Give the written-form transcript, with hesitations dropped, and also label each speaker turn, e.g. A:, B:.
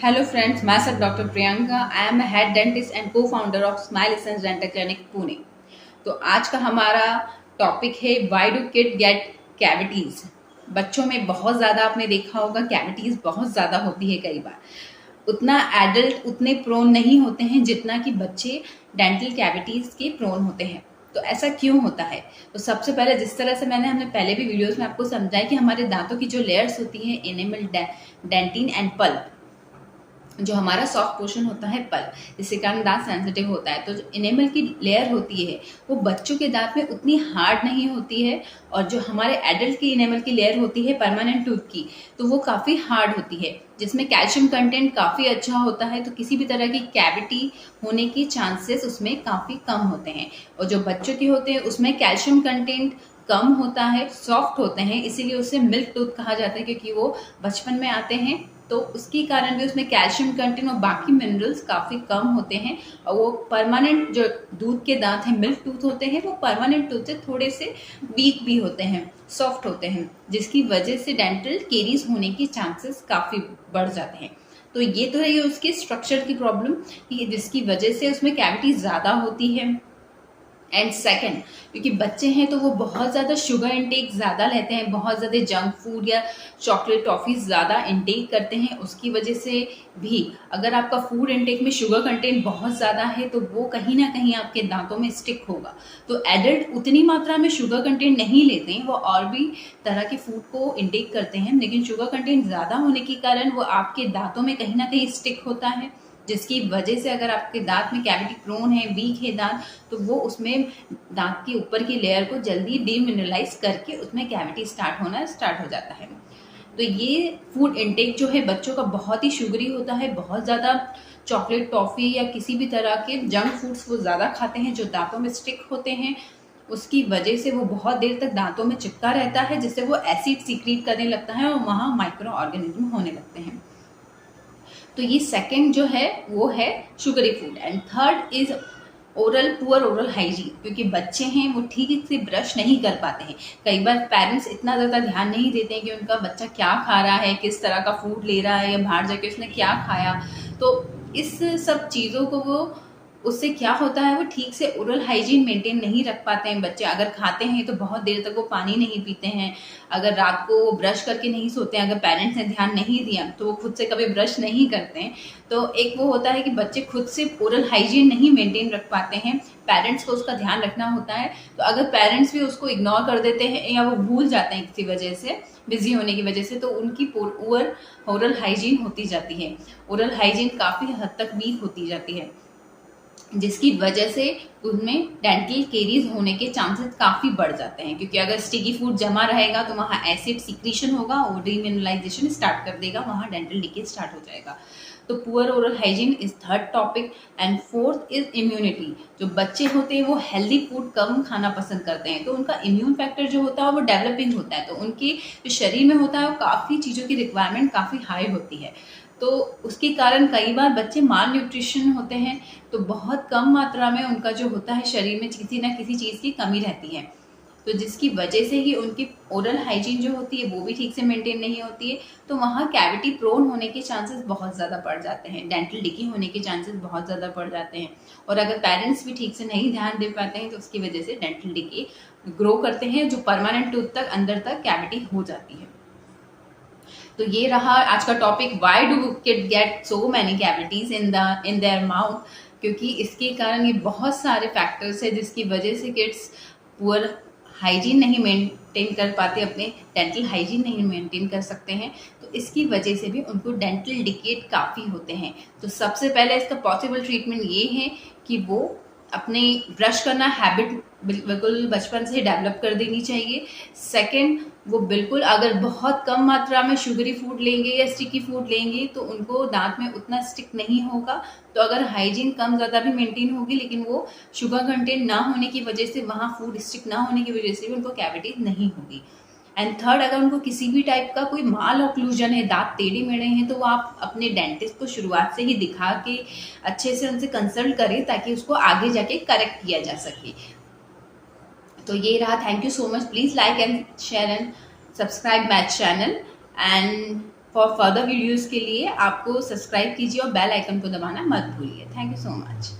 A: Hello friends, myself Dr. Priyanka. I am a head dentist and co-founder of Smile Essence Dental Clinic Pune. तो आज का हमारा topic है why do kid get cavities. बच्चों में बहुत ज़्यादा आपने देखा होगा कैविटीज बहुत ज़्यादा होती है। कई बार उतना एडल्ट उतने प्रोन नहीं होते हैं जितना कि बच्चे डेंटल कैविटीज के प्रोन होते हैं। तो ऐसा क्यों होता है? तो सबसे पहले जिस तरह से हमने पहले भी वीडियोस में आपको समझाया कि हमारे दांतों की जो लेयर्स होती हैं एनिमल, डेंटिन एंड पल्प, जो हमारा सॉफ्ट पोर्शन होता है पल्प, जिसके कारण दांत सेंसिटिव होता है। तो जो इनेमल की लेयर होती है वो बच्चों के दांत में उतनी हार्ड नहीं होती है, और जो हमारे एडल्ट की इनेमल की लेयर होती है परमानेंट टूथ की, तो वो काफ़ी हार्ड होती है, जिसमें कैल्शियम कंटेंट काफ़ी अच्छा होता है। तो किसी भी तरह की कैविटी होने की चांसेस उसमें काफ़ी कम होते हैं। और जो बच्चों के होते हैं उसमें कैल्शियम कंटेंट कम होता है, सॉफ्ट होते हैं, इसीलिए उसे मिल्क टूथ कहा जाता है, क्योंकि वो बचपन में आते हैं। तो उसके कारण भी उसमें कैल्शियम कंटेंट और बाकी मिनरल्स काफ़ी कम होते हैं। और वो परमानेंट जो दूध के दांत हैं, मिल्क टूथ होते हैं, वो परमानेंट टूथ से थोड़े से वीक भी होते हैं, सॉफ्ट होते हैं, जिसकी वजह से डेंटल केरीज होने के चांसेस काफ़ी बढ़ जाते हैं। तो ये तो है उसके स्ट्रक्चर की प्रॉब्लम, जिसकी वजह से उसमें कैविटी ज़्यादा होती है। एंड सेकेंड, क्योंकि बच्चे हैं तो वो बहुत ज़्यादा शुगर इंटेक ज़्यादा लेते हैं, बहुत ज़्यादा जंक फूड या चॉकलेट टॉफ़ीज़ ज़्यादा इंटेक करते हैं। उसकी वजह से भी अगर आपका फूड इंटेक में शुगर कंटेंट बहुत ज़्यादा है तो वो कहीं ना कहीं आपके दांतों में स्टिक होगा। तो एडल्ट उतनी मात्रा में शुगर कंटेंट नहीं लेते हैं, वो और भी तरह के फूड को इंटेक करते हैं, लेकिन शुगर कंटेंट ज़्यादा होने के कारण वो आपके दांतों में कहीं ना कहीं स्टिक होता है, जिसकी वजह से अगर आपके दांत में कैविटी प्रोन है, वीक है दांत, तो वो उसमें दांत के ऊपर की लेयर को जल्दी डीमिनरलाइज करके उसमें कैविटी स्टार्ट हो जाता है। तो ये फूड इनटेक जो है बच्चों का बहुत ही शुगरी होता है, बहुत ज़्यादा चॉकलेट टॉफ़ी या किसी भी तरह के जंक फूड्स वो ज़्यादा खाते हैं जो दांतों में स्टिक होते हैं। उसकी वजह से वो बहुत देर तक दांतों में चिपका रहता है, जिससे वो एसिड सीक्रेट करने लगता है और वहाँ माइक्रो ऑर्गेनिज्म होने लगते हैं। तो ये सेकंड जो है वो है sugary food. And third is poor oral hygiene, क्योंकि बच्चे हैं वो ठीक से ब्रश नहीं कर पाते हैं। कई बार पेरेंट्स इतना ज़्यादा ध्यान नहीं देते हैं कि उनका बच्चा क्या खा रहा है, किस तरह का फूड ले रहा है, या बाहर जाके उसने क्या खाया। तो इस सब चीज़ों को वो, उससे क्या होता है, वो ठीक से ओरल हाइजीन मेंटेन नहीं रख पाते हैं बच्चे। अगर खाते हैं तो बहुत देर तक वो पानी नहीं पीते हैं, अगर रात को वो ब्रश करके नहीं सोते हैं, अगर पेरेंट्स ने ध्यान नहीं दिया तो वो खुद से कभी ब्रश नहीं करते हैं। तो एक वो होता है कि बच्चे खुद से ओरल हाइजीन नहीं मेंटेन रख पाते हैं, पेरेंट्स को उसका ध्यान रखना होता है। तो अगर पेरेंट्स भी उसको इग्नोर कर देते हैं या वो भूल जाते हैं किसी वजह से, बिजी होने की वजह से, तो उनकी पुअर ओरल हाइजीन होती जाती है, ओरल हाइजीन काफ़ी हद तक वीक होती जाती है, जिसकी वजह से उनमें डेंटल केरीज होने के चांसेस काफ़ी बढ़ जाते हैं। क्योंकि अगर स्टिकी फूड जमा रहेगा तो वहाँ एसिड सिक्रीशन होगा और डीमिनरलाइजेशन स्टार्ट कर देगा, वहाँ डेंटल डिकेज स्टार्ट हो जाएगा। तो poor oral hygiene is third topic. And fourth is immunity. जो बच्चे होते हैं वो हेल्दी फूड कम खाना पसंद करते हैं, तो उनका इम्यून फैक्टर जो होता है वो डेवलपिंग होता है, तो उनके जो शरीर में होता है वो काफ़ी चीज़ों की रिक्वायरमेंट काफ़ी हाई होती है। तो उसके कारण कई बार बच्चे माल न्यूट्रिशन होते हैं, तो बहुत कम मात्रा में उनका जो होता है शरीर में किसी ना किसी चीज़ की कमी रहती है, तो जिसकी वजह से ही उनकी ओरल हाइजीन जो होती है वो भी ठीक से मेंटेन नहीं होती है। तो वहाँ कैविटी प्रोन होने के चांसेस बहुत ज़्यादा बढ़ जाते हैं, डेंटल डिकी होने के चांसेस बहुत ज़्यादा बढ़ जाते हैं। और अगर पेरेंट्स भी ठीक से नहीं ध्यान दे पाते हैं तो उसकी वजह से डेंटल डिकी ग्रो करते हैं, जो परमानेंट टूथ तक अंदर तक कैविटी हो जाती है। तो ये रहा आज का topic, why do kid get so many cavities in their mouth. क्योंकि इसके कारण ये बहुत सारे फैक्टर्स है जिसकी वजह से किड्स पुअर हाइजीन नहीं मेंटेन कर पाते, अपने डेंटल हाइजीन नहीं मेंटेन कर सकते हैं, तो इसकी वजह से भी उनको डेंटल डिकेट काफ़ी होते हैं। तो सबसे पहले इसका पॉसिबल ट्रीटमेंट ये है कि वो अपने ब्रश करना हैबिट बिल्कुल बचपन से डेवलप कर देनी चाहिए। सेकंड, वो बिल्कुल अगर बहुत कम मात्रा में शुगरी फूड लेंगे या स्टिकी फूड लेंगे तो उनको दांत में उतना स्टिक नहीं होगा। तो अगर हाइजीन कम ज़्यादा भी मेंटेन होगी, लेकिन वो शुगर कंटेंट ना होने की वजह से, वहाँ फूड स्टिक ना होने की वजह से भी उनको कैविटीज नहीं होगी। एंड थर्ड, अगर उनको किसी भी टाइप का कोई माल ऑक्लूजन है, दांत टेढ़े मेढ़े हैं, तो वो आप अपने डेंटिस्ट को शुरुआत से ही दिखा के अच्छे से उनसे कंसल्ट करें, ताकि उसको आगे जाके करेक्ट किया जा सके। तो ये रहा, thank you so much, please like and share and subscribe my channel and for further videos के लिए आपको सब्सक्राइब कीजिए और बेल आइकन को दबाना मत भूलिए। Thank you so much.